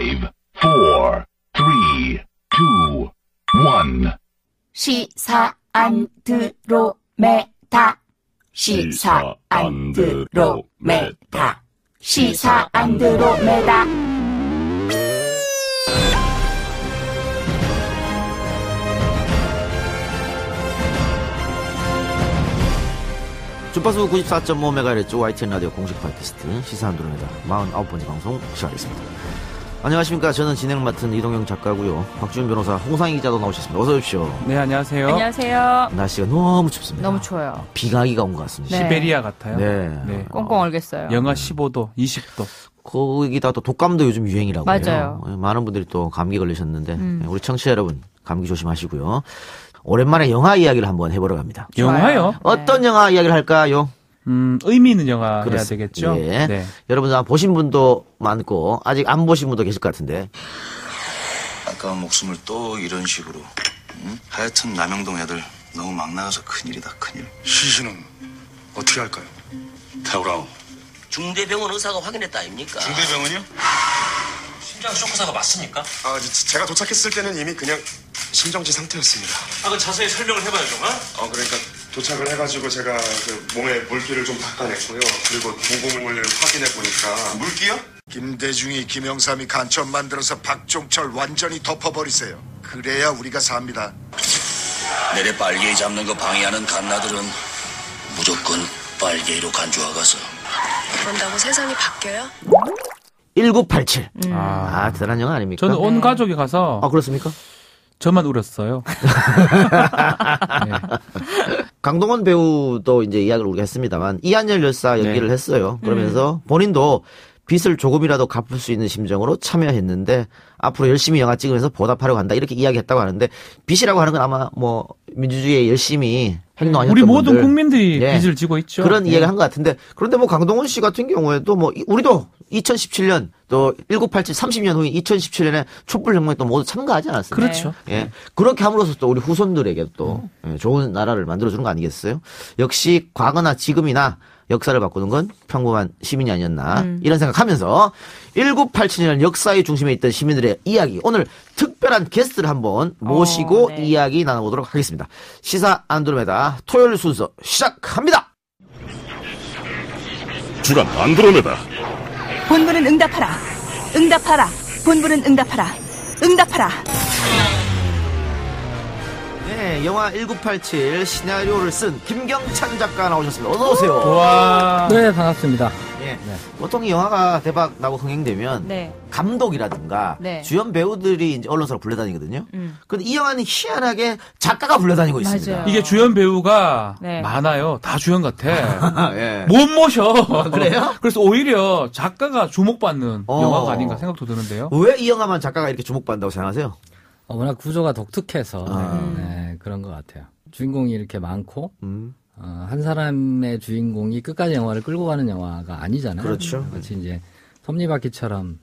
1. 시사 안드로메다. 시사 안드로메다. 시사 안드로메다. 주파수 94.5MHz YTN 라디오 공식 팟캐스트 시사 안드로메다 49번째 방송 시작하겠습니다. 안녕하십니까. 저는 진행을 맡은 이동영 작가고요. 박지훈 변호사, 홍상희 기자도 나오셨습니다. 어서 오십시오. 네, 안녕하세요. 안녕하세요. 날씨가 너무 춥습니다. 너무 추워요. 비가기가 온 것 같습니다. 네. 시베리아 같아요. 네. 꽁꽁 얼겠어요. 영하 15도, 20도. 거기다 또 독감도 요즘 유행이라고 맞아요. 해요. 많은 분들이 또 감기 걸리셨는데 우리 청취자 여러분 감기 조심하시고요. 오랜만에 영화 이야기를 한번 해보러 갑니다. 영화요? 어떤 영화 이야기를 할까요? 의미 있는 영화 그렇습니다. 해야 되겠죠? 예. 네. 여러분 보신 분도 많고 아직 안 보신 분도 계실 것 같은데. 아까운 목숨을 또 이런 식으로. 응? 하여튼 남영동 애들 너무 막 나가서 큰일이다, 큰일. 시신은 어떻게 할까요? 태우라오. 중대병원 의사가 확인했다 아닙니까? 중대병원이요? 심장 쇼크사가 맞습니까? 제가 도착했을 때는 이미 그냥 심정지 상태였습니다. 그 자세히 설명을 해봐야죠. 그러니까 도착을 해가지고 제가 그 몸에 물기를 좀 닦아냈고요. 그리고 동공을 확인해 보니까 물기요? 김대중이 김영삼이 간첩 만들어서 박종철 완전히 덮어버리세요. 그래야 우리가 삽니다. 내래 빨개이 잡는 거 방해하는 갓나들은 무조건 빨개이로 간주하가서. 그런다고 세상이 바뀌어요? 1987. 대단한 영화 아닙니까? 저는 온 가족이 가서. 그렇습니까? 저만 울었어요. 네. 강동원 배우도 이제 이야기를 우리가 했습니다만 이한열 열사 연기를 했어요. 그러면서 본인도 빚을 조금이라도 갚을 수 있는 심정으로 참여했는데 앞으로 열심히 영화 찍으면서 보답하려고 한다 이렇게 이야기했다고 하는데 빚이라고 하는 건 아마 뭐 민주주의에 열심히 행동하셨던 우리 모든 분들, 국민들이 빚을 지고 있죠. 그런 이야기를 한 것 같은데 그런데 뭐 강동원 씨 같은 경우에도 뭐 우리도 2017년 또 1987 30년 후인 2017년에 촛불혁명에 또 모두 참가하지 않았습니까? 그렇죠. 예. 그렇게 함으로써 또 우리 후손들에게 또 좋은 나라를 만들어주는 거 아니겠어요? 역시 과거나 지금이나 역사를 바꾸는 건 평범한 시민이 아니었나 이런 생각하면서 1987년 역사의 중심에 있던 시민들의 이야기 오늘 특별한 게스트를 한번 모시고 이야기 나눠보도록 하겠습니다. 시사 안드로메다 토요일 순서 시작합니다. 주간 안드로메다. 본부는 응답하라. 응답하라. 본부는 응답하라. 응답하라. 네, 영화 1987 시나리오를 쓴 김경찬 작가 나오셨습니다. 어서 오세요. 와. 네, 반갑습니다. 예. 보통 이 영화가 대박 나고 흥행되면 감독이라든가 주연 배우들이 이제 언론사로 불려다니거든요. 근데 이 영화는 희한하게 작가가 불려다니고 있습니다. 맞아요. 이게 주연 배우가 많아요. 다 주연 같아. 예. 못 모셔. 그래요? 그래서 오히려 작가가 주목받는 영화가 아닌가 생각도 드는데요. 왜 이 영화만 작가가 이렇게 주목받는다고 생각하세요? 워낙 구조가 독특해서 그런 것 같아요. 주인공이 이렇게 많고 한 사람의 주인공이 끝까지 영화를 끌고 가는 영화가 아니잖아요. 그렇죠. 마치 이제 섭리바퀴처럼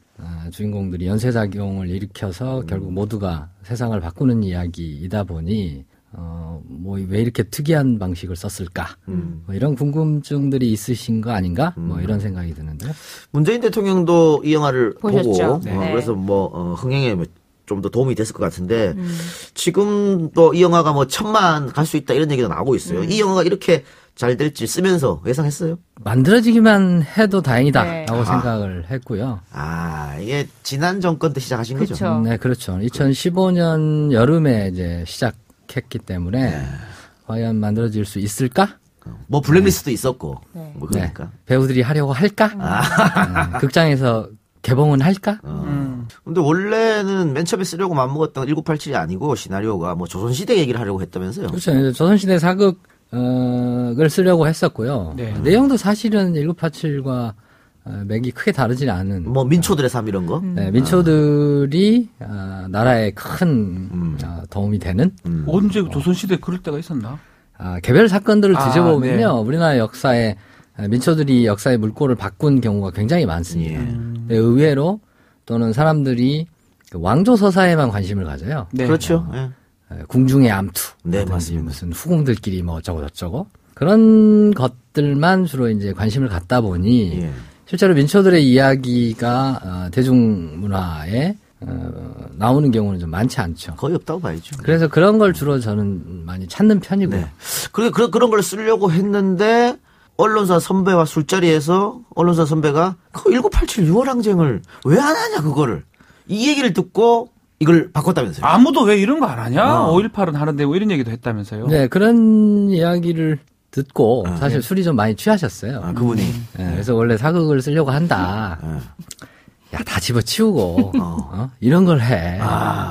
주인공들이 연쇄작용을 일으켜서 결국 모두가 세상을 바꾸는 이야기이다 보니 뭐 왜 이렇게 특이한 방식을 썼을까? 뭐 이런 궁금증들이 있으신 거 아닌가? 뭐 이런 생각이 드는데요. 문재인 대통령도 이 영화를 보셨죠? 보고 그래서 뭐 흥행에 좀 더 도움이 됐을 것 같은데 지금 또 이 영화가 뭐 1000만 갈 수 있다 이런 얘기도 나오고 있어요. 이 영화가 이렇게 잘 될지 쓰면서 예상했어요? 만들어지기만 해도 다행이다라고 생각을 했고요. 이게 지난 정권 때 시작하신 거죠? 네, 그렇죠. 2015년 여름에 이제 시작했기 때문에 과연 만들어질 수 있을까? 뭐 블랙리스트도 있었고 뭐 그러니까 배우들이 하려고 할까? 극장에서 개봉은 할까? 근데 원래는 맨 처음에 쓰려고 마음먹었던 1987이 아니고 시나리오가 뭐 조선시대 얘기를 하려고 했다면서요? 그렇죠. 조선시대 사극을 쓰려고 했었고요. 내용도 사실은 1987과 맥이 크게 다르지 않은. 뭐 민초들의 삶 이런 거? 네, 민초들이 나라에 큰 도움이 되는. 언제 조선시대에 그럴 때가 있었나? 개별 사건들을 뒤져보면요. 우리나라 역사에 민초들이 역사의 물꼬를 바꾼 경우가 굉장히 많습니다. 의외로 또는 사람들이 왕조 서사에만 관심을 가져요. 그렇죠. 궁중의 암투. 네, 맞습니다. 무슨 후궁들끼리 뭐 어쩌고 저쩌고. 그런 것들만 주로 이제 관심을 갖다 보니 실제로 민초들의 이야기가 대중문화에 나오는 경우는 좀 많지 않죠. 거의 없다고 봐야죠. 그래서 그런 걸 주로 저는 많이 찾는 편이고요. 네. 그런 걸 쓰려고 했는데 언론사 선배와 술자리에서 언론사 선배가 그 1987 6월항쟁을 왜 안 하냐 그거를 이 얘기를 듣고 이걸 바꿨다면서요. 아무도 왜 이런 거 안 하냐? 5.18은 하는데 뭐 이런 얘기도 했다면서요. 네, 그런 이야기를 듣고 사실 술이 좀 많이 취하셨어요. 그분이. 네, 그래서 원래 사극을 쓰려고 한다. 야, 다 집어치우고 이런 걸 해.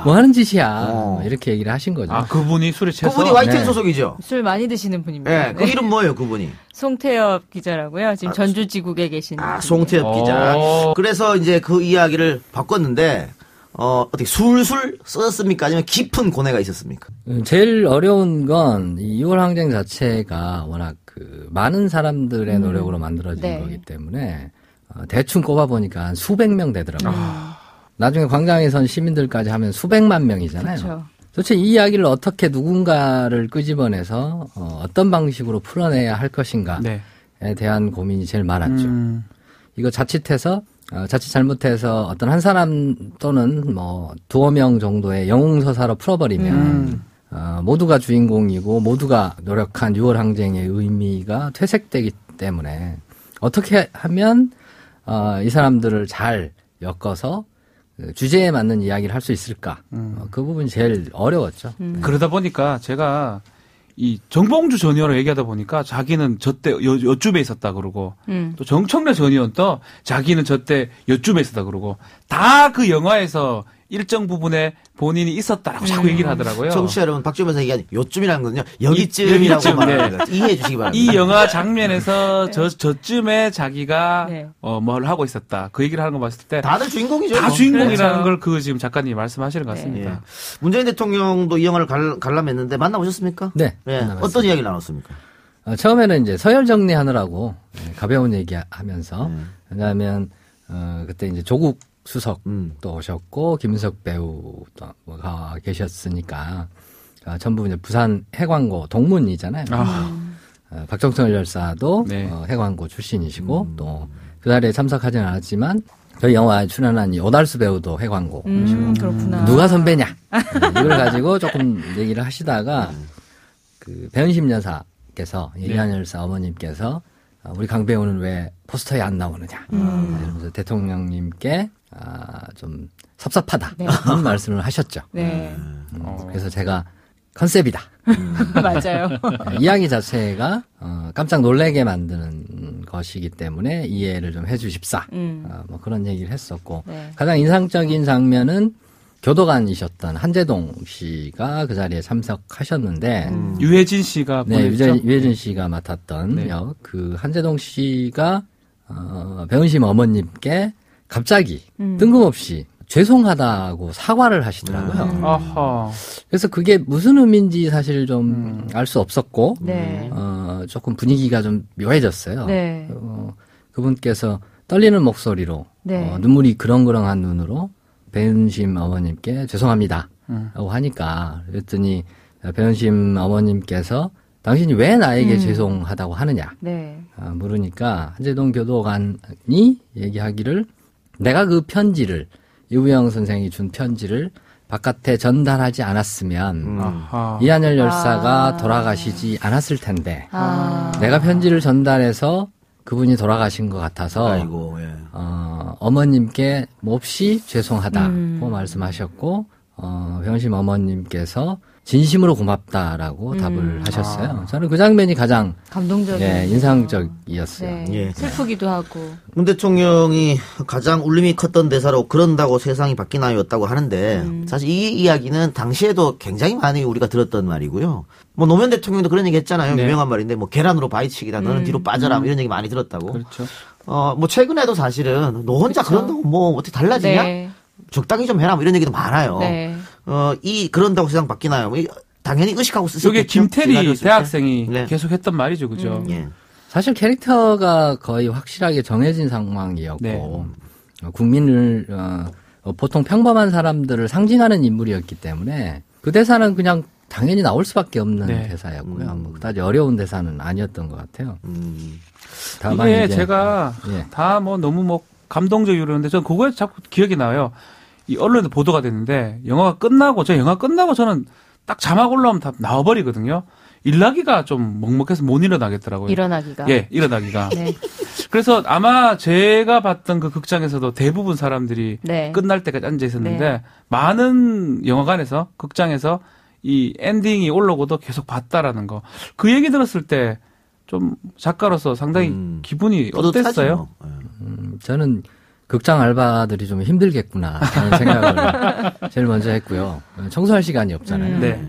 뭐 하는 짓이야. 뭐 이렇게 얘기를 하신 거죠. 아, 그분이 술에 취해서? 그분이 YTN 네. 소속이죠. 술 많이 드시는 분입니다. 네, 그 이름 뭐예요, 그분이? 송태엽 기자라고요. 지금 전주지국에 계시는. 송태엽 기자. 그래서 이제 그 이야기를 바꿨는데 어떻게 술술 썼습니까? 아니면 깊은 고뇌가 있었습니까? 제일 어려운 건 이 6월 항쟁 자체가 워낙 그 많은 사람들의 노력으로 만들어진 네. 거기 때문에 대충 꼽아보니까 한 수백 명 되더라고요. 나중에 광장에 선 시민들까지 하면 수백만 명이잖아요. 그렇죠. 도대체 이 이야기를 어떻게 누군가를 끄집어내서 어떤 방식으로 풀어내야 할 것인가에 네. 대한 고민이 제일 많았죠. 이거 자칫 잘못해서 어떤 한 사람 또는 뭐 두어 명 정도의 영웅서사로 풀어버리면 모두가 주인공이고 모두가 노력한 6월 항쟁의 의미가 퇴색되기 때문에 어떻게 하면 이 사람들을 잘 엮어서 주제에 맞는 이야기를 할 수 있을까? 그 부분이 제일 어려웠죠. 그러다 보니까 제가 이 정봉주 전 의원을 얘기하다 보니까 자기는 저때 여쭈에 있었다 그러고 또 정청래 전 의원도 자기는 저때 여쭈에 있었다 그러고 다 그 영화에서 일정 부분에 본인이 있었다라고 자꾸 얘기를 하더라고요. 청취자 여러분, 박주변에서 얘기한 요쯤이라는 건요, 여기쯤이라고 말합니다. 이해해 주시기 바랍니다. 이 영화 장면에서 저쯤에 자기가 뭘 하고 있었다. 그 얘기를 하는 거 봤을 때 다들 주인공이죠. 다 뭐. 주인공이라는 그렇죠. 걸 지금 작가님이 말씀하시는 것 같습니다. 예. 문재인 대통령도 이 영화를 관람했는데 만나보셨습니까? 네. 예. 만나봤습니다. 어떤 이야기를 나눴습니까? 처음에는 이제 서열 정리하느라고 가벼운 얘기 하면서 왜냐하면 그때 이제 조국 수석도 오셨고 김은석 배우가 계셨으니까 전부 이제 부산 해광고 동문이잖아요. 박정선 열사도 네. 해광고 출신이시고 또 그 자리에 참석하지는 않았지만 저희 영화에 출연한 이 오달수 배우도 해광고. 그렇구나. 누가 선배냐 이걸 가지고 조금 얘기를 하시다가 그 배은심 여사께서 이한 열사 어머님께서 우리 강 배우는 왜 포스터에 안 나오느냐 이러면서 대통령님께 좀 섭섭하다 그런 말씀을 하셨죠. 네. 그래서 제가 컨셉이다. 맞아요. 이야기 자체가 깜짝 놀래게 만드는 것이기 때문에 이해를 좀 해주십사. 뭐 그런 얘기를 했었고 네. 가장 인상적인 장면은 교도관이셨던 한재동 씨가 그 자리에 참석하셨는데 유해진 씨가 네, 보냈죠? 유해진 씨가 맡았던 네. 역, 그 한재동 씨가 배은심 어머님께 갑자기 뜬금없이 죄송하다고 사과를 하시더라고요. 아하. 그래서 그게 무슨 의미인지 사실 좀 알 수 없었고 네. 조금 분위기가 좀 묘해졌어요. 네. 그분께서 떨리는 목소리로 네. 눈물이 그렁그렁한 눈으로 배은심 어머님께 죄송합니다 라고 하니까 그랬더니 배은심 어머님께서 당신이 왜 나에게 죄송하다고 하느냐 네. 물으니까 한재동 교도관이 얘기하기를 내가 그 편지를 이우영 선생이 준 편지를 바깥에 전달하지 않았으면 아하. 이한열 열사가 돌아가시지 않았을 텐데 아. 내가 편지를 전달해서 그분이 돌아가신 것 같아서 아이고, 예. 어머님께 몹시 죄송하다고 말씀하셨고 배은심 어머님께서 진심으로 고맙다라고 답을 하셨어요. 저는 그 장면이 가장 감동적이에요. 인상적이었어요. 네. 예. 슬프기도 하고. 문 대통령이 가장 울림이 컸던 대사로 그런다고 세상이 바뀌나요였다고 하는데 사실 이 이야기는 당시에도 굉장히 많이 우리가 들었던 말이고요. 뭐 노무현 대통령도 그런 얘기 했잖아요. 네. 유명한 말인데 뭐 계란으로 바위치기다. 너는 뒤로 빠져라. 뭐 이런 얘기 많이 들었다고. 그렇죠. 뭐 최근에도 사실은 너 혼자 그런다고 뭐 어떻게 달라지냐? 네. 적당히 좀 해라. 뭐 이런 얘기도 많아요. 네. 그런다고 세상 바뀌나요? 뭐 당연히 의식하고 쓰셨겠죠. 이게 김태리 지나쳤을 때. 대학생이 네. 계속 했던 말이죠. 그죠? 예. 사실 캐릭터가 거의 확실하게 정해진 상황이었고 네. 국민을 보통 평범한 사람들을 상징하는 인물이었기 때문에 그 대사는 그냥 당연히 나올 수밖에 없는 네. 대사였고요. 뭐 그다지 어려운 대사는 아니었던 것 같아요. 다만 이게 이제 제가 예. 다 뭐 너무 뭐 감동적이고 그러는데 전 그거에 자꾸 기억이 나요. 이 언론에도 보도가 됐는데 영화 끝나고 저는 딱 자막 올라오면 다 나와버리거든요. 일나기가 좀 먹먹해서 못 일어나겠더라고요. 일어나기가. 예, 일어나기가. 네. 그래서 아마 제가 봤던 그 극장에서도 대부분 사람들이 네. 끝날 때까지 앉아 있었는데 네. 많은 영화관에서 극장에서 이 엔딩이 올라오고도 계속 봤다라는 거. 그 얘기 들었을 때 좀 작가로서 상당히 기분이 어땠어요? 뭐. 저는 극장 알바들이 좀 힘들겠구나 하는 생각을 제일 먼저 했고요. 청소할 시간이 없잖아요. 네.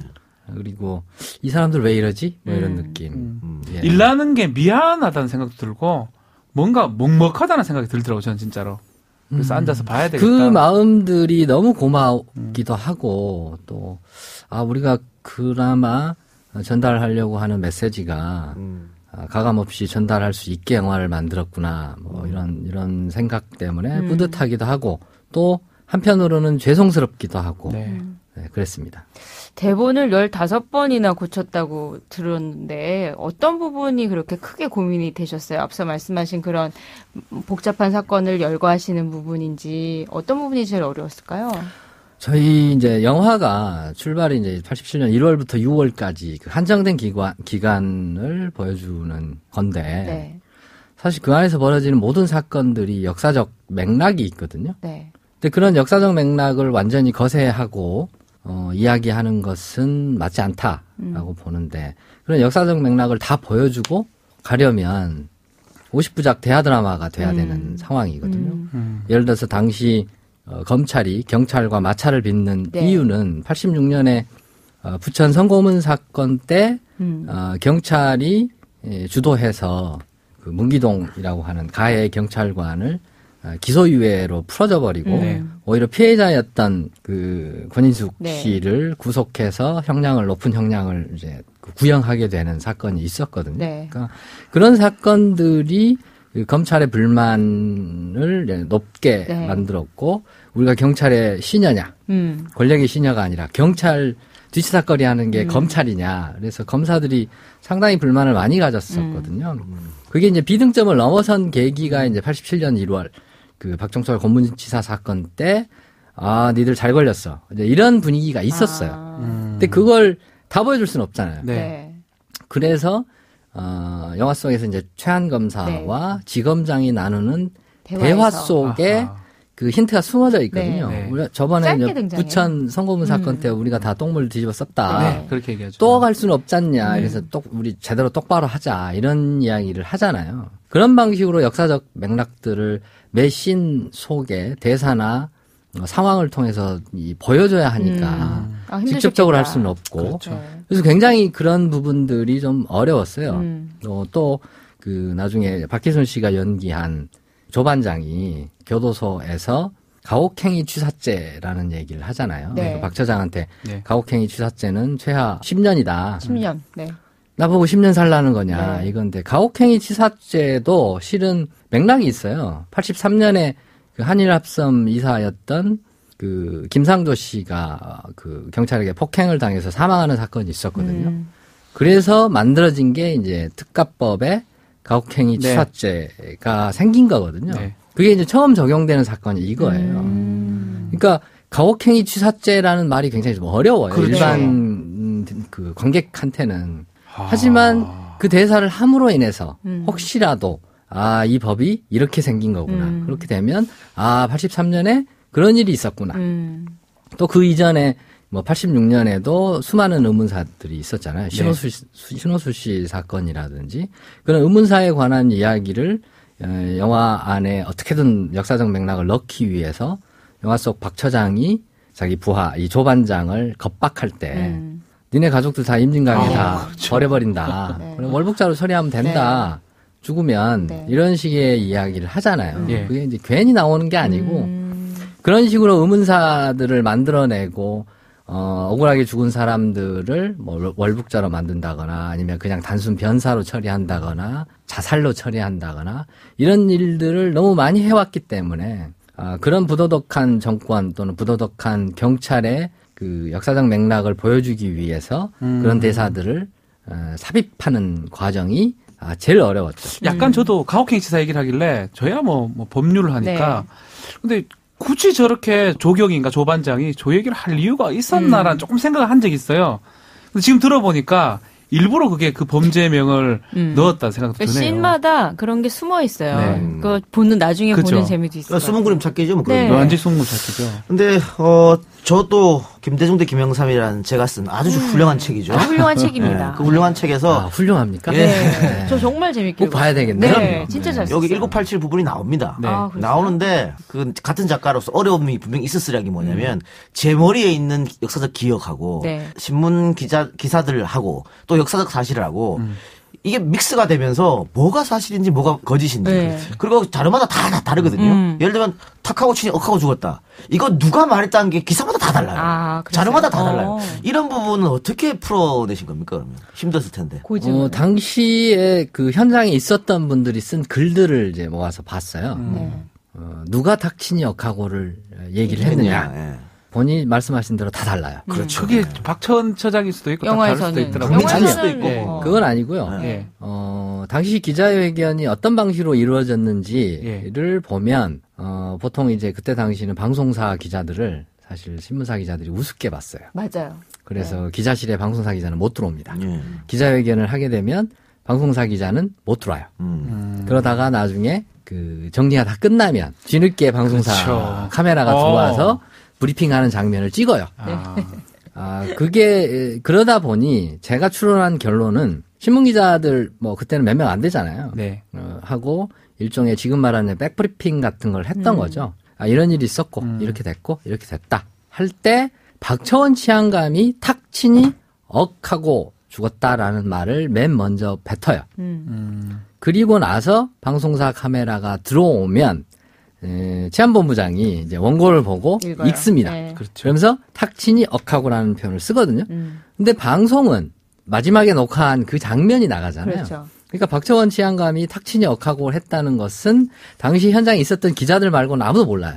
그리고 이 사람들 왜 이러지? 뭐 이런 느낌. 예. 일나는 게 미안하다는 생각도 들고 뭔가 먹먹하다는 생각이 들더라고요. 저는 진짜로. 그래서 앉아서 봐야 되겠다. 그 마음들이 너무 고마우기도 하고 또 우리가 그나마 전달하려고 하는 메시지가 가감 없이 전달할 수 있게 영화를 만들었구나. 뭐 이런 생각 때문에 뿌듯하기도 하고 또 한편으로는 죄송스럽기도 하고 네. 네, 그랬습니다. 대본을 15번이나 고쳤다고 들었는데 어떤 부분이 그렇게 크게 고민이 되셨어요? 앞서 말씀하신 그런 복잡한 사건을 열거하시는 부분인지 어떤 부분이 제일 어려웠을까요? 저희 이제 영화가 출발이 이제 87년 1월부터 6월까지 그 한정된 기간을 보여주는 건데 네. 사실 그 안에서 벌어지는 모든 사건들이 역사적 맥락이 있거든요. 네. 근데 그런 역사적 맥락을 완전히 거세하고 이야기하는 것은 맞지 않다라고 보는데 그런 역사적 맥락을 다 보여주고 가려면 50부작 대하 드라마가 돼야 되는 상황이거든요. 예를 들어서 당시 검찰이 경찰과 마찰을 빚는 네. 이유는 86년에 부천 성고문 사건 때 경찰이 주도해서 그 문기동이라고 하는 가해 경찰관을 기소유예로 풀어져 버리고 오히려 피해자였던 그 권인숙 네. 씨를 구속해서 높은 형량을 이제 구형하게 되는 사건이 있었거든요. 네. 그러니까 그런 사건들이 그 검찰의 불만을 높게 네. 만들었고 우리가 경찰의 시녀냐 권력의 시녀가 아니라 경찰 뒤치다거리하는 게 검찰이냐 그래서 검사들이 상당히 불만을 많이 가졌었거든요. 그게 이제 비등점을 넘어선 계기가 이제 87년 1월 그 박종철 고문치사 사건 때 니들 잘 걸렸어 이제 이런 분위기가 있었어요. 근데 그걸 다 보여줄 수는 없잖아요. 네. 그래서 영화 속에서 이제 최한 검사와 지검장이 나누는 대화 속에 그 힌트가 숨어져 있거든요. 네. 우리가 저번에 짧게 이제 등장해요. 부천 성고문 사건 때 우리가 다 똥물 뒤집어 썼다. 네, 그렇게 얘기하죠. 또 갈 수는 없잖냐. 그래서 우리 제대로 똑바로 하자. 이런 이야기를 하잖아요. 그런 방식으로 역사적 맥락들을 매 씬 속에 대사나 상황을 통해서 보여줘야 하니까 직접적으로 할 수는 없고 그렇죠. 그래서 굉장히 그런 부분들이 좀 어려웠어요. 또 그 나중에 박희순 씨가 연기한 조반장이 교도소에서 가혹행위 취사죄라는 얘기를 하잖아요. 네. 박 처장한테 네. 가혹행위 취사죄는 최하 10년이다. 10년. 네. 나보고 10년 살라는 거냐 네. 이건데 가혹행위 취사죄도 실은 맥락이 있어요. 83년에 그 한일합섬 이사였던 그 김상조 씨가 그 경찰에게 폭행을 당해서 사망하는 사건이 있었거든요. 그래서 만들어진 게 이제 특가법에 가혹행위 취사죄가 생긴 거거든요. 네. 그게 이제 처음 적용되는 사건이 이거예요. 그러니까 가혹행위 취사죄라는 말이 굉장히 좀 어려워요. 그렇죠. 일반 그 관객한테는. 하지만 그 대사를 함으로 인해서 혹시라도 이 법이 이렇게 생긴 거구나. 그렇게 되면 83년에 그런 일이 있었구나. 또 그 이전에 뭐 86년에도 수많은 의문사들이 있었잖아요. 신호수 씨 사건이라든지 그런 의문사에 관한 이야기를 영화 안에 어떻게든 역사적 맥락을 넣기 위해서 영화 속 박 처장이 자기 부하 이 조반장을 겁박할 때 니네 가족들 다 임진강에 다 그렇죠. 버려버린다. 네. 그럼 월북자로 처리하면 된다. 죽으면 네. 이런 식의 이야기를 하잖아요. 예. 그게 이제 괜히 나오는 게 아니고 그런 식으로 의문사들을 만들어내고 억울하게 죽은 사람들을 뭐 월북자로 만든다거나 아니면 그냥 단순 변사로 처리한다거나 자살로 처리한다거나 이런 일들을 너무 많이 해왔기 때문에 그런 부도덕한 정권 또는 부도덕한 경찰의 그 역사적 맥락을 보여주기 위해서 그런 대사들을 삽입하는 과정이 제일 어려웠죠. 약간 저도 가혹행 치사 얘기를 하길래 저야 뭐 법률을 하니까 근데 굳이 저렇게 조경인가 조반장이 저 얘기를 할 이유가 있었나라는 조금 생각을 한 적이 있어요. 근데 지금 들어보니까 일부러 그게 그 범죄명을 넣었다는 생각도 드네요. 씬마다 그런 게 숨어 있어요. 네. 그거 나중에 그쵸. 보는 재미도 있어요. 숨은 그림 찾기죠, 뭐. 네. 완전 숨은 찾기죠. 근데, 저도 김대중 대 김영삼이라는 제가 쓴 아주 훌륭한 책이죠. 훌륭한 책입니다. 네, 그 훌륭한 책에서. 훌륭합니까? 예. 네. 저 정말 재밌게 꼭 봐야 되겠네요. 네, 진짜 잘 썼어요. 여기 1987 부분이 나옵니다. 네. 아, 그랬어요? 나오는데 그 같은 작가로서 어려움이 분명히 있었으라는 게 뭐냐면 제 머리에 있는 역사적 기억하고 네. 신문 기사들을 하고 또 역사적 사실을 하고 이게 믹스가 되면서 뭐가 사실인지 뭐가 거짓인지 네. 그리고 자료마다 다 다르거든요. 예를 들면 탁하고 친이 억하고 죽었다. 이거 누가 말했다는 게 기사마다 다 달라요. 아, 그랬어요? 자료마다 다 달라요. 이런 부분은 어떻게 풀어내신 겁니까? 그러면 힘들었을 텐데. 고증. 당시에 그 현장에 있었던 분들이 쓴 글들을 이제 모아서 봤어요. 누가 탁친이 역하고를 얘기를 했느냐. 예. 본인이 말씀하신 대로 다 달라요. 그렇죠. 그게 박천 처장일 수도 있고 다 다를 수도 영화에서는 있더라고요. 강민찬일 수도 있고. 예. 그건 아니고요. 예. 당시 기자회견이 어떤 방식으로 이루어졌는지를 보면, 보통 이제 그때 당시는 방송사 기자들을 사실 신문사 기자들이 우습게 봤어요. 맞아요. 그래서 기자실에 방송사 기자는 못 들어옵니다. 예. 기자회견을 하게 되면 방송사 기자는 못 들어와요. 그러다가 나중에 그 정리가 다 끝나면 뒤늦게 방송사 그렇죠. 카메라가 들어와서 브리핑하는 장면을 찍어요. 그게 그러다 보니 제가 추론한 결론은 신문 기자들 뭐 그때는 몇 명 안 되잖아요. 네. 하고 일종의 지금 말하는 백브리핑 같은 걸 했던 거죠. 이런 일이 있었고 이렇게 됐고 이렇게 됐다 할 때 박처원 치안감이 탁친이 억하고 죽었다라는 말을 맨 먼저 뱉어요. 그리고 나서 방송사 카메라가 들어오면 치안본부장이 이제 원고를 보고 읽어요. 읽습니다. 네. 그렇죠. 그러면서 탁친이 억하고라는 표현을 쓰거든요. 근데 방송은 마지막에 녹화한 그 장면이 나가잖아요. 그렇죠. 그러니까 박처원 치안감이 탁친이 억하고를 했다는 것은 당시 현장에 있었던 기자들 말고는 아무도 몰라요.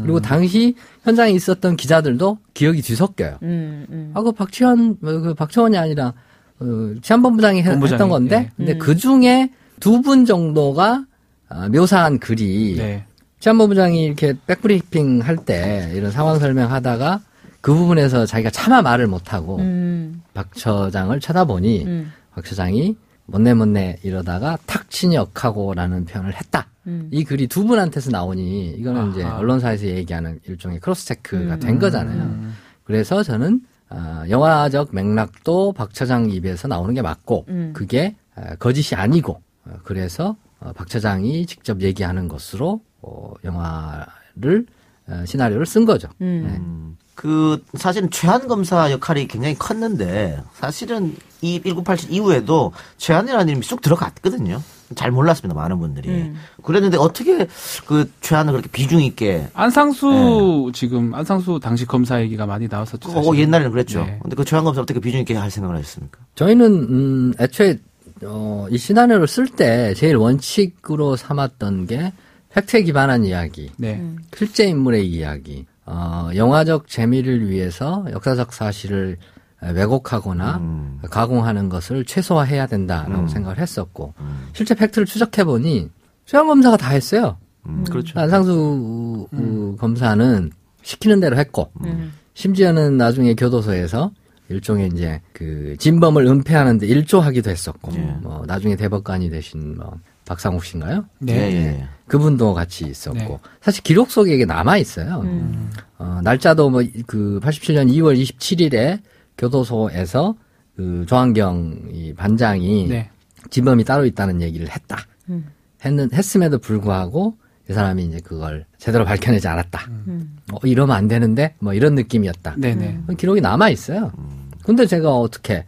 그리고 당시 현장에 있었던 기자들도 기억이 뒤섞여요. 그 박처원이 아니라 치안본부장이 했던 건데, 예. 근데 그 중에 두 분 정도가 묘사한 글이 네. 치안본부장이 이렇게 백브리핑 할 때 이런 상황 설명하다가 그 부분에서 자기가 차마 말을 못하고 박 처장을 쳐다보니 박 처장이 못내 이러다가 탁친이 억하고라는 표현을 했다. 이 글이 두 분한테서 나오니 이거는 이제 언론사에서 얘기하는 일종의 크로스 체크가 된 거잖아요. 그래서 저는 영화적 맥락도 박 처장 입에서 나오는 게 맞고 그게 거짓이 아니고 그래서 박 처장이 직접 얘기하는 것으로 영화를 시나리오를 쓴 거죠. 네. 사실은 최한 검사 역할이 굉장히 컸는데, 사실은 이 1987 이후에도 최한이라는 이름이 쑥 들어갔거든요. 잘 몰랐습니다, 많은 분들이. 그랬는데 어떻게 그 최한을 그렇게 비중 있게. 안상수 당시 검사 얘기가 많이 나왔었죠. 사실은. 옛날에는 그랬죠. 네. 근데 그 최한 검사 어떻게 비중 있게 할 생각을 하셨습니까? 저희는, 애초에, 이 시나리오를 쓸 때 제일 원칙으로 삼았던 게 팩트에 기반한 이야기. 네. 실제 인물의 이야기. 영화적 재미를 위해서 역사적 사실을 왜곡하거나 가공하는 것을 최소화해야 된다라고 생각을 했었고 실제 팩트를 추적해보니 최한 검사가 다 했어요. 그렇죠. 안상수 검사는 시키는 대로 했고 심지어는 나중에 교도소에서 일종의 이제 그 진범을 은폐하는데 일조하기도 했었고 뭐 나중에 대법관이 되신 뭐 박상욱 씨인가요? 네. 그분도 같이 있었고 네. 사실 기록 속에 이게 남아 있어요. 날짜도 뭐 그 87년 2월 27일에 교도소에서 그 조한경 이 반장이 네. 진범이 따로 있다는 얘기를 했다. 했음에도 불구하고 이 사람이 이제 그걸 제대로 밝혀내지 않았다. 이러면 안 되는데 뭐 이런 느낌이었다. 네네. 기록이 남아 있어요. 근데 제가 어떻게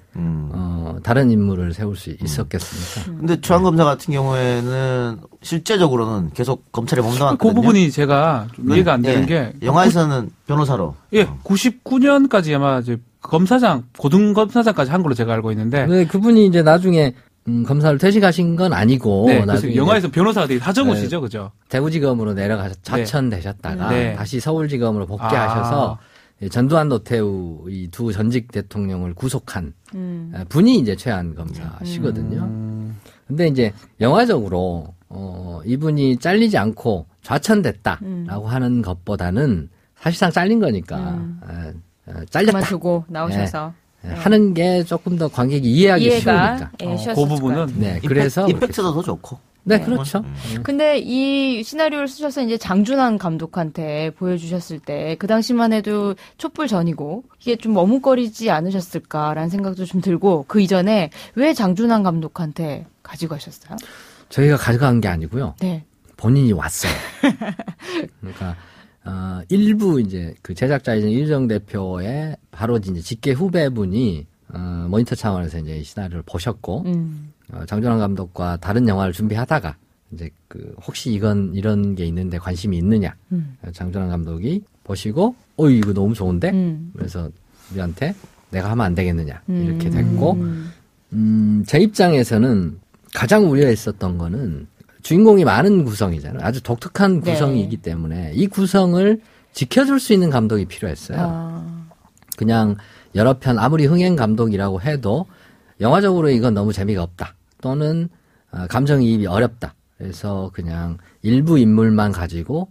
다른 인물을 세울 수 있었겠습니까? 근데 최한 검사 같은 경우에는 실제적으로는 계속 검찰에 그 몸담았거든요. 부분이 제가 좀 이해가 안 되는 게 영화에서는 변호사로. 99년까지 아마 이제 고등검사장까지 한 걸로 제가 알고 있는데. 네, 그분이 이제 나중에 검사를 퇴직하신 건 아니고 네, 나중에 영화에서 변호사가 되게 하정우 씨죠, 그죠? 대구지검으로 내려가서 자천되셨다가 네. 다시 서울지검으로 복귀하셔서 전두환 노태우 이 두 전직 대통령을 구속한 분이 이제 최한 검사시거든요. 근데 이제 영화적으로 이분이 잘리지 않고 좌천됐다라고 하는 것보다는 사실상 잘린 거니까 잘렸다. 그만두고 나오셔서. 하는 게 조금 더 관객이 이해하기 쉬우니까. 그 부분은. 네, 그래서. 임팩트도 더 좋고. 네, 그렇죠. 근데 이 시나리오를 쓰셔서 이제 장준환 감독한테 보여주셨을 때 그 당시만 해도 촛불 전이고 이게 좀 머뭇거리지 않으셨을까라는 생각도 좀 들고 그 이전에 왜 장준환 감독한테 가지고 가셨어요? 저희가 가져간 게 아니고요. 네. 본인이 왔어요. 그러니까 일부 이제 그 제작자이신 이유정 대표의 바로 이제 직계 후배분이 모니터 차원에서 이제 이 시나리오를 보셨고 장준환 감독과 다른 영화를 준비하다가 이제 그 혹시 이런 게 있는데 관심이 있느냐 장준환 감독이 보시고 이거 너무 좋은데 그래서 우리한테 내가 하면 안 되겠느냐 이렇게 됐고 제 입장에서는 가장 우려했었던 거는 주인공이 많은 구성이잖아요. 아주 독특한 구성이기 때문에 이 구성을 지켜줄 수 있는 감독이 필요했어요. 그냥 여러 편 아무리 흥행 감독이라고 해도 영화적으로 이건 너무 재미가 없다. 또는 감정이입이 어렵다. 그래서 그냥 일부 인물만 가지고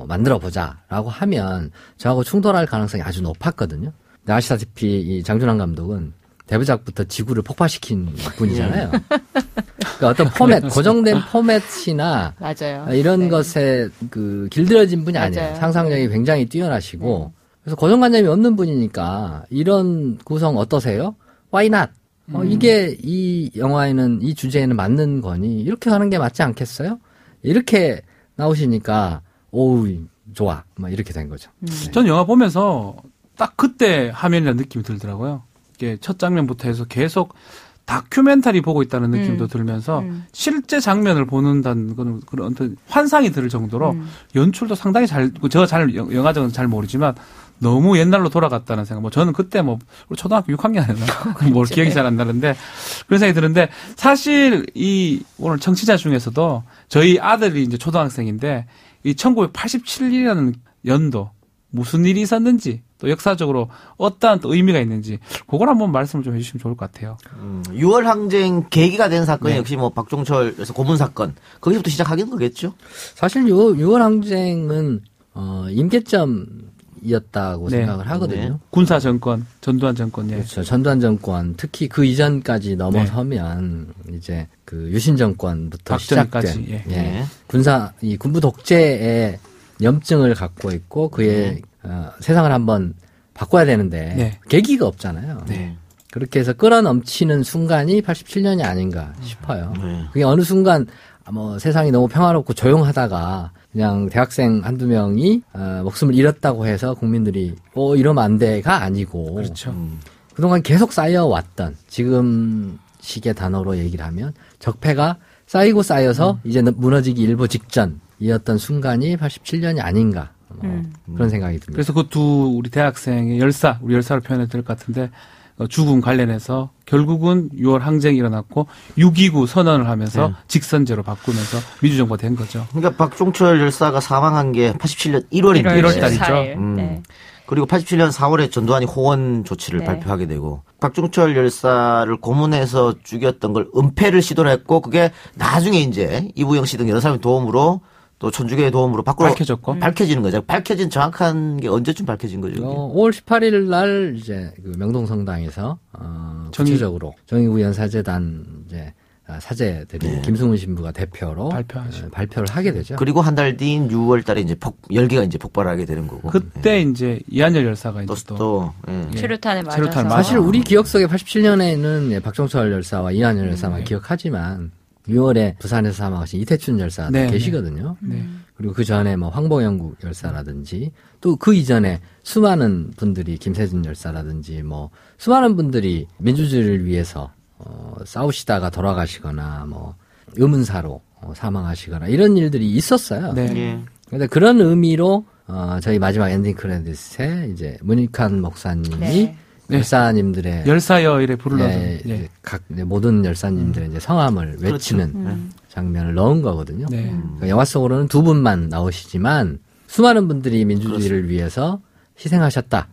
만들어보자라고 하면 저하고 충돌할 가능성이 아주 높았거든요. 근데 아시다시피 이 장준환 감독은 데뷔작부터 지구를 폭파시킨 분이잖아요. 그러니까 어떤 포맷, 고정된 포맷이나 맞아요. 이런 것에 그 길들여진 분이 아니에요. 맞아요. 상상력이 굉장히 뛰어나시고 그래서 고정관념이 없는 분이니까 이런 구성 어떠세요? Why not? 이게 이 영화에는 이 주제에는 맞는 거니 이렇게 하는 게 맞지 않겠어요? 이렇게 나오시니까 좋아 막 이렇게 된 거죠. 네. 전 영화 보면서 딱 그때 화면이라는 느낌이 들더라고요. 이게 첫 장면부터 해서 계속 다큐멘터리 보고 있다는 느낌도 들면서 실제 장면을 보는다는 그런 어떤 환상이 들 정도로 연출도 상당히 제가 영화적은 잘 모르지만 너무 옛날로 돌아갔다는 생각. 저는 그때 우리 초등학교 6학년이었나? 뭘 기억이 잘 안 나는데 그런 생각이 드는데 사실 오늘 청취자 중에서도 저희 아들이 이제 초등학생인데 이 1987이라는 연도 무슨 일이 있었는지 또 역사적으로 어떠한 또 의미가 있는지 그걸 한번 말씀을 좀 해주시면 좋을 것 같아요. 6월 항쟁 계기가 된 사건이 역시 박종철에서 고문 사건 거기서부터 시작하는 거겠죠? 사실 6월 항쟁은 임계점이었다고 생각을 하거든요. 군사 정권, 전두환 정권. 그렇죠. 전두환 정권 특히 그 이전까지 넘어서면 이제 그 유신 정권부터 시작된 이 군부 독재의 염증을 갖고 있고 그의 세상을 한번 바꿔야 되는데 계기가 없잖아요. 그렇게 해서 끌어넘치는 순간이 87년이 아닌가 싶어요. 그게 어느 순간 세상이 너무 평화롭고 조용하다가 그냥 대학생 한두 명이 목숨을 잃었다고 해서 국민들이 이러면 안 돼가 아니고 그렇죠. 그동안 계속 쌓여왔던 지금 식의 단어로 얘기를 하면 적폐가 쌓이고 쌓여서 이제 무너지기 일보 직전이었던 순간이 87년이 아닌가 그런 생각이 듭니다. 그래서 그 두 우리 대학생의 우리 열사로 표현해도 될 것 같은데 죽음 관련해서 결국은 6월 항쟁이 일어났고 6.29 선언을 하면서 직선제로 바꾸면서 민주정부가 된 거죠. 그러니까 박종철 열사가 사망한 게 87년 1월인데 1월 달이죠. 그리고 87년 4월에 전두환이 호원 조치를 발표하게 되고 박종철 열사를 고문해서 죽였던 걸 은폐를 시도를 했고 그게 나중에 이제 이부영 씨 등 여러 사람의 도움으로 또 천주교의 도움으로 밝혀지는 거죠. 밝혀진 정확한 게 언제쯤 밝혀진 거죠? 5월 18일 날 이제 그 명동성당에서 구체적으로 정의구현사재단 이제 사제들이 김승훈 신부가 대표로 발표를 하게 되죠. 그리고 한 달 뒤인 6월 달에 이제 열기가 이제 폭발하게 되는 거고. 그때 이제 이한열 열사가 이제 또 최루탄에 맞아서. 사실 우리 기억 속에 87년에는 박종철 열사와 이한열 열사만 기억하지만 6월에 부산에서 사망하신 이태춘 열사도 계시거든요. 그리고 그 전에 황봉영국 열사라든지 또 그 이전에 수많은 분들이 김세준 열사라든지 수많은 분들이 민주주의를 위해서 싸우시다가 돌아가시거나 의문사로 사망하시거나 이런 일들이 있었어요. 그런데 그런 의미로 저희 마지막 엔딩 크레딧에 이제 문익환 목사님이 열사님들의 열사여 이래 불러서 각 모든 열사님들의 이제 성함을 외치는 장면을 넣은 거거든요. 그러니까 영화 속으로는 두 분만 나오시지만 수많은 분들이 민주주의를 위해서 희생하셨다.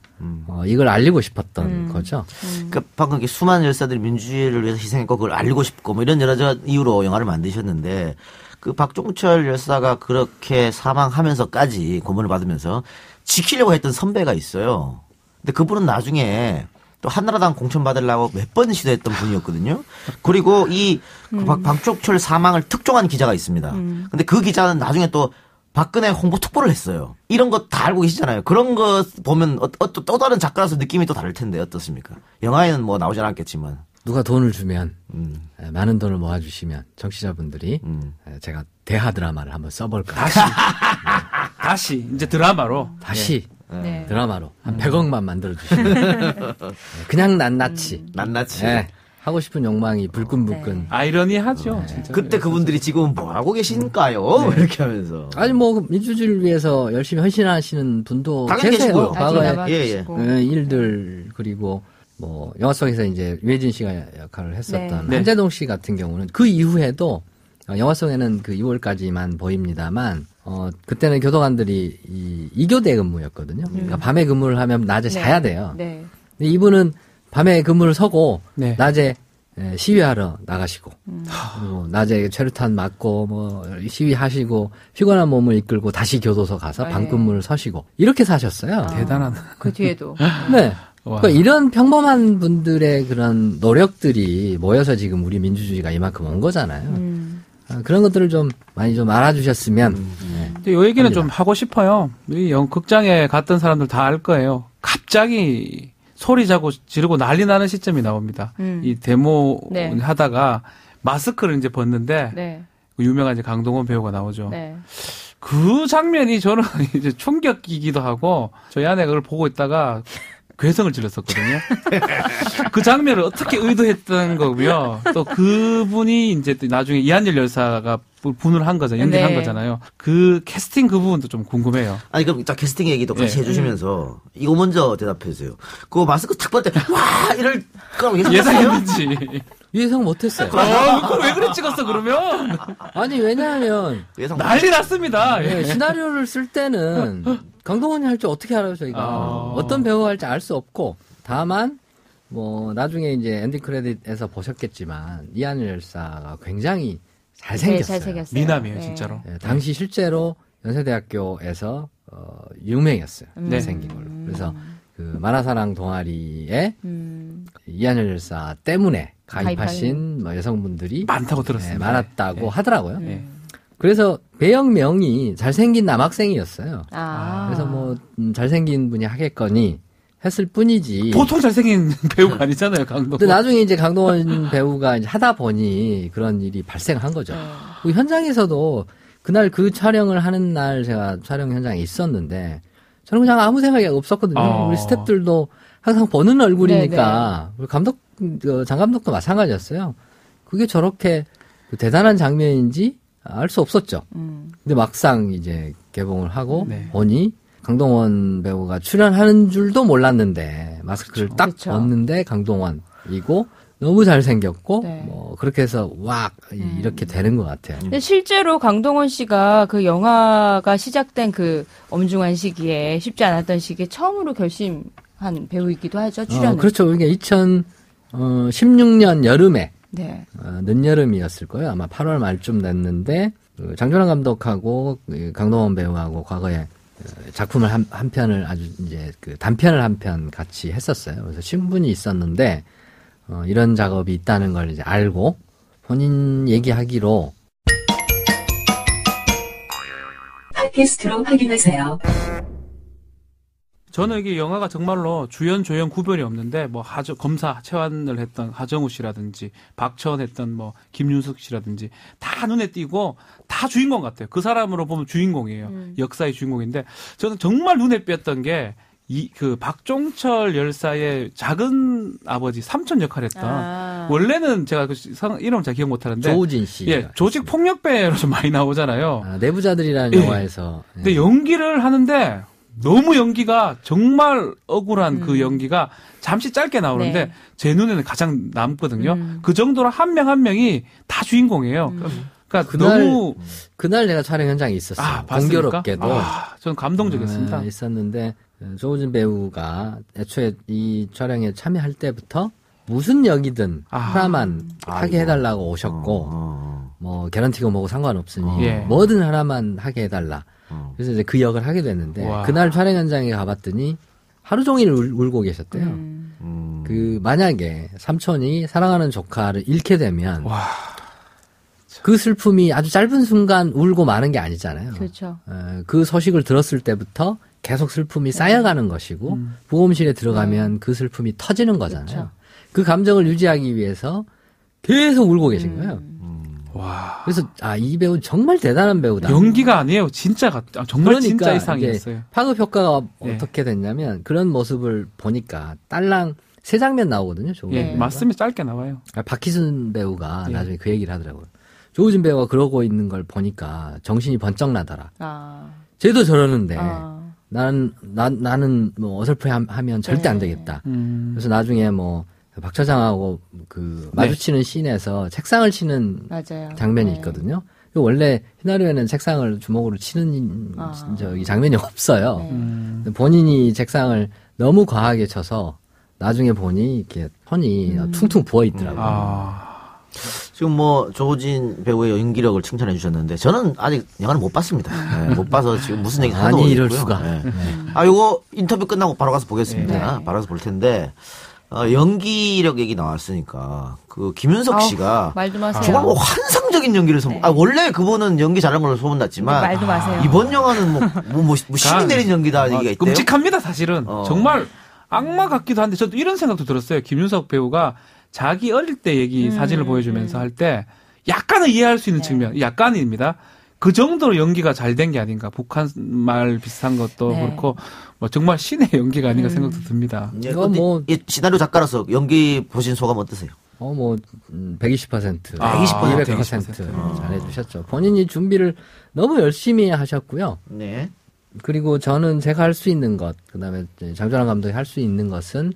이걸 알리고 싶었던 거죠. 그러니까 방금 수많은 열사들이 민주주의를 위해서 희생했고 그걸 알리고 싶고 뭐 이런 여러 이유로 영화를 만드셨는데 그 박종철 열사가 그렇게 사망하면서까지 고문을 받으면서 지키려고 했던 선배가 있어요. 근데 그분은 나중에 또 한나라당 공천 받으려고 몇 번 시도했던 분이었거든요. 그리고 이 박종철 사망을 특종한 기자가 있습니다. 근데 그 기자는 나중에 또 박근혜 홍보 특보를 했어요. 이런 거 다 알고 계시잖아요. 그런 거 보면 또 다른 작가라서 느낌이 또 다를 텐데 어떻습니까? 영화에는 뭐 나오진 않겠지만. 누가 돈을 주면 많은 돈을 모아주시면 청취자분들이 제가 대하 드라마를 한번 써볼까. 다시 이제 드라마로. 다시 드라마로 한 100억만 만들어주시면 그냥 낱낱이. 네. 하고 싶은 욕망이 불끈불끈. 아이러니하죠. 진짜. 그때 그분들이 지금 뭐 하고 계신가요? 이렇게 하면서. 아니 뭐 민주주의를 위해서 열심히 헌신하시는 분도 계세요. 과거에 일들 그리고 뭐 영화 속에서 이제 유해진 씨가 역할을 했었던 한재동 씨 같은 경우는 그 이후에도 영화 속에는 그 2월까지만 보입니다만 그때는 교도관들이 이교대 근무였거든요. 그러니까 밤에 근무를 하면 낮에 자야 돼요. 근데 이분은 밤에 근무를 서고 낮에 시위하러 나가시고 그리고 낮에 최루탄 맞고 뭐 시위하시고 피곤한 몸을 이끌고 다시 교도소 가서 밤근무를 서시고 이렇게 사셨어요. 대단한. 그 뒤에도. 네. 그러니까 이런 평범한 분들의 그런 노력들이 모여서 지금 우리 민주주의가 이만큼 온 거잖아요. 그런 것들을 좀 많이 좀 알아주셨으면. 근데 이 얘기는 좀 하고 싶어요. 이 극장에 갔던 사람들 다 알 거예요. 갑자기 소리 자고 지르고 난리 나는 시점이 나옵니다. 이 데모 하다가 마스크를 이제 벗는데 그 유명한 이제 강동원 배우가 나오죠. 그 장면이 저는 이제 충격이기도 하고 저희 아내가 그걸 보고 있다가 괴성을 질렀었거든요. 그 장면을 어떻게 의도했던 거고요. 또 그분이 이제 또 나중에 이한열 열사가 분을 한 거잖아요. 연기를 한 거잖아요. 그 캐스팅 그 부분도 좀 궁금해요. 아니 그럼 딱 캐스팅 얘기도 같이 해주시면서 이거 먼저 대답해 주세요. 그거 마스크 탁 벗을 때 와 이럴 거라고 예상했는지. 예상 못했어요. 그걸 왜 그래 찍었어 그러면? 아니 왜냐하면 난리 났습니다. 시나리오를 쓸 때는 강동원이 할 줄 어떻게 알아요 저희가. 어떤 배우가 할지 알 수 없고 다만 뭐 나중에 이제 엔딩 크레딧에서 보셨겠지만 이한열 열사가 굉장히 잘생겼어요. 잘생겼어요. 미남이에요 진짜로. 당시 실제로 연세대학교에서 유명했어요. 잘생긴 걸로. 그래서 그 만화사랑 동아리에 이한열 열사 때문에 가입하신 뭐 여성분들이 많다고 들었습니다. 많았다고 하더라고요. 그래서 배역명이 잘생긴 남학생이었어요. 그래서 뭐 잘생긴 분이 하겠거니 했을 뿐이지. 보통 잘생긴 배우가 아니잖아요, 강동원. 근데 나중에 이제 강동원 배우가 이제 하다 보니 그런 일이 발생한 거죠. 그 현장에서도 그날 그 촬영을 하는 날 제가 촬영 현장에 있었는데 저는 그냥 아무 생각이 없었거든요. 우리 스태프들도 항상 보는 얼굴이니까. 우리 감독, 장 감독도 마찬가지였어요. 그게 저렇게 대단한 장면인지 알 수 없었죠. 근데 막상 이제 개봉을 하고 보니 강동원 배우가 출연하는 줄도 몰랐는데 마스크를 딱 벗는데 강동원이고 너무 잘생겼고 뭐 그렇게 해서 와 이렇게 되는 것 같아요. 근데 실제로 강동원 씨가 그 영화가 시작된 그 엄중한 시기에 쉽지 않았던 시기에 처음으로 결심한 배우이기도 하죠. 출연을. 그렇죠. 이게 2016년 여름에 늦여름이었을 거예요. 아마 8월 말쯤 됐는데 장준환 감독하고 강동원 배우하고 과거에 작품을 한 편을 아주 이제 그 단편을 한 편 같이 했었어요. 그래서 신분이 있었는데 이런 작업이 있다는 걸 이제 알고 본인 얘기하기로 팟캐스트로 확인하세요. 저는 이게 영화가 정말로 주연 조연 구별이 없는데 뭐 검사 채환을 했던 하정우 씨라든지 박천 했던 뭐 김윤숙 씨라든지 다 눈에 띄고 다 주인공 같아요. 그 사람으로 보면 주인공이에요. 역사의 주인공인데 저는 정말 눈에 띄었던 게 그 박종철 열사의 작은 아버지 삼촌 역할을 했던 원래는 제가 그 이름 잘 기억 못하는데 조우진 씨, 조직 폭력배로 좀 많이 나오잖아요. 내부자들이라는 영화에서. 근데 연기를 하는데 너무 연기가 정말 억울한 그 연기가 잠시 짧게 나오는데 제 눈에는 가장 남거든요. 그 정도로 한 명 한 명이 다 주인공이에요. 그러니까 그날 내가 촬영 현장에 있었어요. 공교롭게도. 저는 감동적이었습니다. 있었는데 조우진 배우가 애초에 이 촬영에 참여할 때부터 무슨 역이든 하나만 하게 해달라고 오셨고 뭐 개런티고 뭐고 상관없으니 뭐든 하나만 하게 해달라. 그래서 이제 그 역을 하게 됐는데 그날 촬영 현장에 가봤더니 하루 종일 울고 계셨대요. 그 만약에 삼촌이 사랑하는 조카를 잃게 되면 그 슬픔이 아주 짧은 순간 울고 마는 게 아니잖아요. 그렇죠. 그 소식을 들었을 때부터 계속 슬픔이 쌓여가는 것이고 보험실에 들어가면 그 슬픔이 터지는 거잖아요. 그렇죠. 그 감정을 유지하기 위해서 계속 울고 계신 거예요. 와. 그래서 이 배우 정말 대단한 배우다. 연기가 아니에요. 진짜 정말 그러니까 진짜 이상이었어요. 파급 효과가 어떻게 됐냐면 그런 모습을 보니까 딸랑 세 장면 나오거든요. 맞습니다. 짧게 나와요. 박희순 배우가 나중에 그 얘기를 하더라고요. 조우진 배우가 그러고 있는 걸 보니까 정신이 번쩍 나더라. 쟤도 저러는데 나는 뭐 어설프게 하면 절대 안 되겠다. 그래서 나중에 뭐 박 처장하고 그 마주치는 씬에서 책상을 치는 장면이 있거든요. 원래 시나리오에는 책상을 주먹으로 치는 저기 장면이 없어요. 본인이 책상을 너무 과하게 쳐서 나중에 보니 이렇게 손이 퉁퉁 부어 있더라고요. 지금 뭐 조우진 배우의 연기력을 칭찬해 주셨는데 저는 아직 영화를 못 봤습니다. 못 봐서 지금 무슨 얘기 하는 아니 이럴 수가. 요거 인터뷰 끝나고 바로 가서 보겠습니다. 바로 가서 볼 텐데 연기력 얘기 나왔으니까 그 김윤석 씨가 말도 마세요. 정말 뭐 환상적인 연기를 원래 그분은 연기 잘하는 걸로 소문났지만 말도 마세요. 이번 영화는 뭐 신이 내린 연기다 얘기가 있대요. 끔찍합니다 사실은. 정말 악마 같기도 한데 저도 이런 생각도 들었어요. 김윤석 배우가 자기 어릴 때 얘기 사진을 보여주면서 할 때 약간은 이해할 수 있는 측면, 약간입니다. 그 정도로 연기가 잘 된 게 아닌가. 북한 말 비슷한 것도 그렇고 뭐 정말 신의 연기가 아닌가 생각도 듭니다. 이건 뭐 시나리오 작가로서 연기 보신 소감 어떠세요? 120%, 200% 120% 잘해주셨죠. 본인이 준비를 너무 열심히 하셨고요. 네. 그리고 저는 제가 할 수 있는 것, 그다음에 장준환 감독이 할 수 있는 것은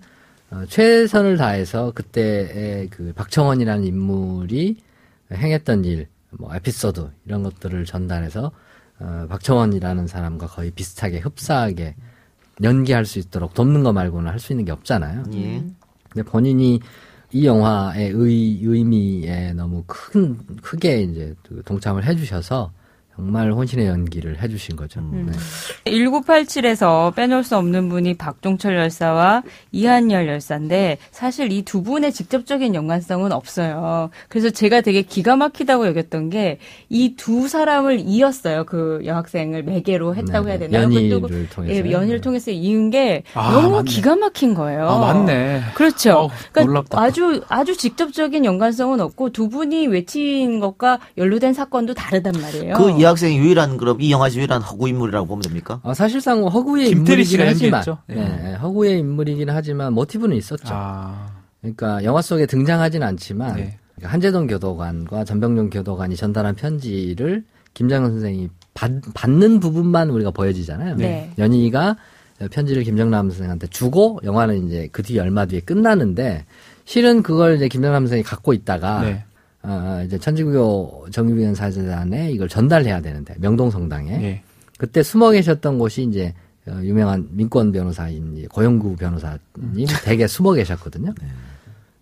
최선을 다해서 그때의 그 박청원이라는 인물이 행했던 일, 뭐 에피소드 이런 것들을 전달해서 박청원이라는 사람과 거의 비슷하게 흡사하게 연기할 수 있도록 돕는 거 말고는 할 수 있는 게 없잖아요. 근데 본인이 이 영화의 의미에 너무 크게 이제 동참을 해주셔서 정말 혼신의 연기를 해주신 거죠. 1987에서 빼놓을 수 없는 분이 박종철 열사와 이한열 열사인데 사실 이 두 분의 직접적인 연관성은 없어요. 그래서 제가 되게 기가 막히다고 여겼던 게 이 두 사람을 이었어요. 그 여학생을 매개로 했다고 해야 되나요? 연희를 통해서. 연희를 통해서 이은 게 너무 맞네. 기가 막힌 거예요. 맞네. 그렇죠. 그러니까 놀랍다. 아주 직접적인 연관성은 없고 두 분이 외친 것과 연루된 사건도 다르단 말이에요. 그 이 학생이 유일한 그럼 이 영화에서 유일한 허구 인물이라고 보면 됩니까? 사실상 허구의 김태리 인물이긴 씨가 하지만, 연기했죠. 허구의 인물이긴 하지만 모티브는 있었죠. 그러니까 영화 속에 등장하진 않지만 그러니까 한재동 교도관과 전병준 교도관이 전달한 편지를 김장훈 선생이 받는 부분만 우리가 보여지잖아요. 연희가 편지를 김정남 선생한테 주고 영화는 이제 그 뒤 얼마 뒤에 끝나는데 실은 그걸 이제 김정남 선생이 갖고 있다가 이제 천지구교 정유비원 사재단에 이걸 전달해야 되는데 명동성당에 그때 숨어 계셨던 곳이 이제 유명한 민권 변호사인 고영구 변호사님 댁에 숨어 계셨거든요.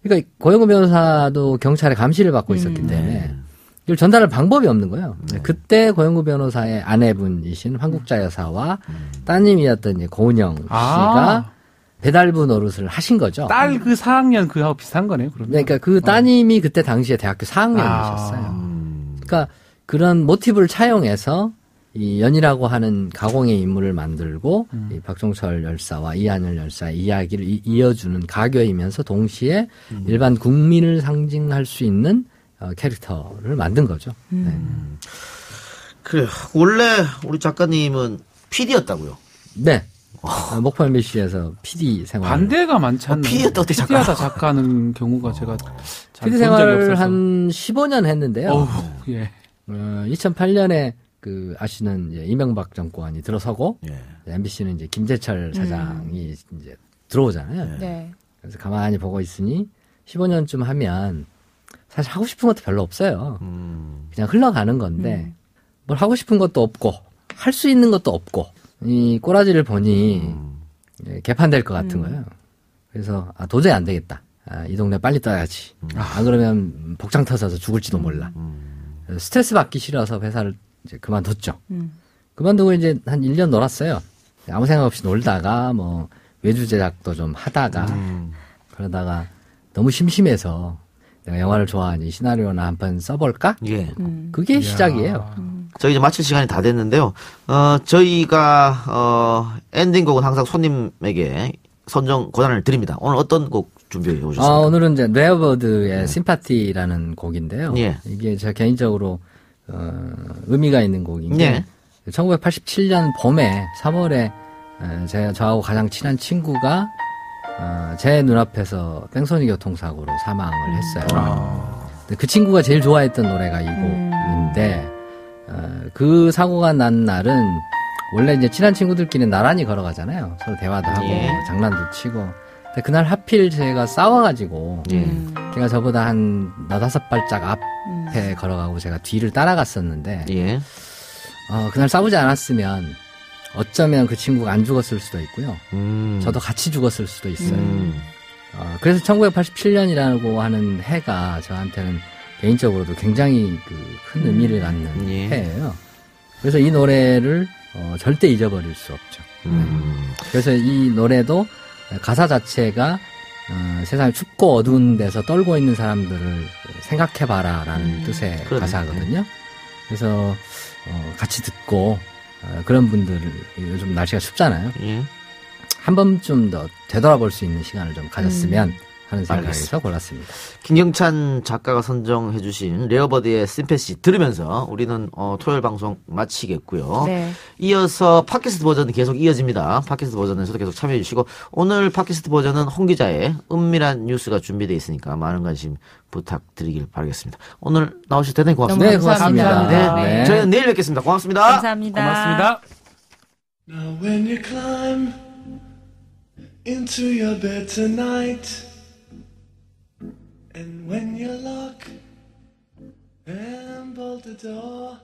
그러니까 고영구 변호사도 경찰의 감시를 받고 있었기 때문에 이걸 전달할 방법이 없는 거예요. 그때 고영구 변호사의 아내분이신 황국자 여사와 따님이었던 이제 고은영 씨가 배달부 노릇을 하신 거죠. 딸 그 4학년 그하고 비슷한 거네요. 그러면. 그러니까 그 따님이 그때 당시에 대학교 4학년이셨어요. 그러니까 그런 모티브를 차용해서 이 연이라고 하는 가공의 인물을 만들고 이 박종철 열사와 이한열 열사의 이야기를 이어주는 가교이면서 동시에 일반 국민을 상징할 수 있는 캐릭터를 만든 거죠. 그래요. 원래 우리 작가님은 PD였다고요? 네. 목포 MBC에서 PD 생활. 반대가 많지 않나요? PD였다 어떻게 PD하다 작가는 경우가 제가 PD 생활을 한 15년 했는데요. 2008년에 그 아시는 이제 이명박 정권이 들어서고 MBC는 이제 김재철 사장이 이제 들어오잖아요. 그래서 가만히 보고 있으니 15년쯤 하면 사실 하고 싶은 것도 별로 없어요. 그냥 흘러가는 건데 뭘 하고 싶은 것도 없고 할 수 있는 것도 없고 이 꼬라지를 보니 개판될 것 같은 거예요. 그래서 도저히 안 되겠다. 이 동네 빨리 떠야지. 안 그러면 복장 터져서 죽을지도 몰라. 스트레스 받기 싫어서 회사를 이제 그만뒀죠. 그만두고 이제 한 1년 놀았어요. 아무 생각 없이 놀다가 뭐 외주 제작도 좀 하다가 그러다가 너무 심심해서 내가 영화를 좋아하니 시나리오나 한 편 써볼까? 예. 그게 시작이에요. 저희 이제 마칠 시간이 다 됐는데요. 저희가 엔딩곡은 항상 손님에게 선정 권한을 드립니다. 오늘 어떤 곡 준비해 오셨습니까? 오늘은 이제 레어버드의 심파티라는 곡인데요. 예. 이게 제가 개인적으로 의미가 있는 곡인데 예. 1987년 봄에 3월에 저하고 가장 친한 친구가 제 눈앞에서 뺑소니 교통사고로 사망을 했어요. 근데 그 친구가 제일 좋아했던 노래가 이 곡인데 그 사고가 난 날은 원래 이제 친한 친구들끼리는 나란히 걸어가잖아요. 서로 대화도 하고 예. 장난도 치고. 근데 그날 하필 제가 싸워가지고 걔가 저보다 한 4-5발짝 앞에 걸어가고 제가 뒤를 따라갔었는데 예. 그날 싸우지 않았으면 어쩌면 그 친구가 안 죽었을 수도 있고요. 저도 같이 죽었을 수도 있어요. 그래서 1987년이라고 하는 해가 저한테는 개인적으로도 굉장히 큰 의미를 갖는 예. 해예요. 그래서 이 노래를 절대 잊어버릴 수 없죠. 그래서 이 노래도 가사 자체가 세상에 춥고 어두운 데서 떨고 있는 사람들을 생각해봐라라는 뜻의 그러네. 가사거든요. 그래서 같이 듣고 그런 분들 요즘 날씨가 춥잖아요. 예. 한 번쯤 더 되돌아볼 수 있는 시간을 좀 가졌으면 하는 생각에서 골랐습니다. 김경찬 작가가 선정해 주신 레어버드의 심패시 들으면서 우리는 토요일 방송 마치겠고요. 네. 이어서 팟캐스트 버전은 계속 이어집니다. 팟캐스트 버전에서도 계속 참여해 주시고 오늘 팟캐스트 버전은 홍 기자의 은밀한 뉴스가 준비되어 있으니까 많은 관심 부탁드리길 바라겠습니다. 오늘 나오셔서 대단히 고맙습니다. 네, 고맙습니다. 감사합니다. 네. 네. 저희는 내일 뵙겠습니다. 고맙습니다. 감사합니다. 고맙습니다. Now when you climb into your bed tonight, and when you lock and bolt the door,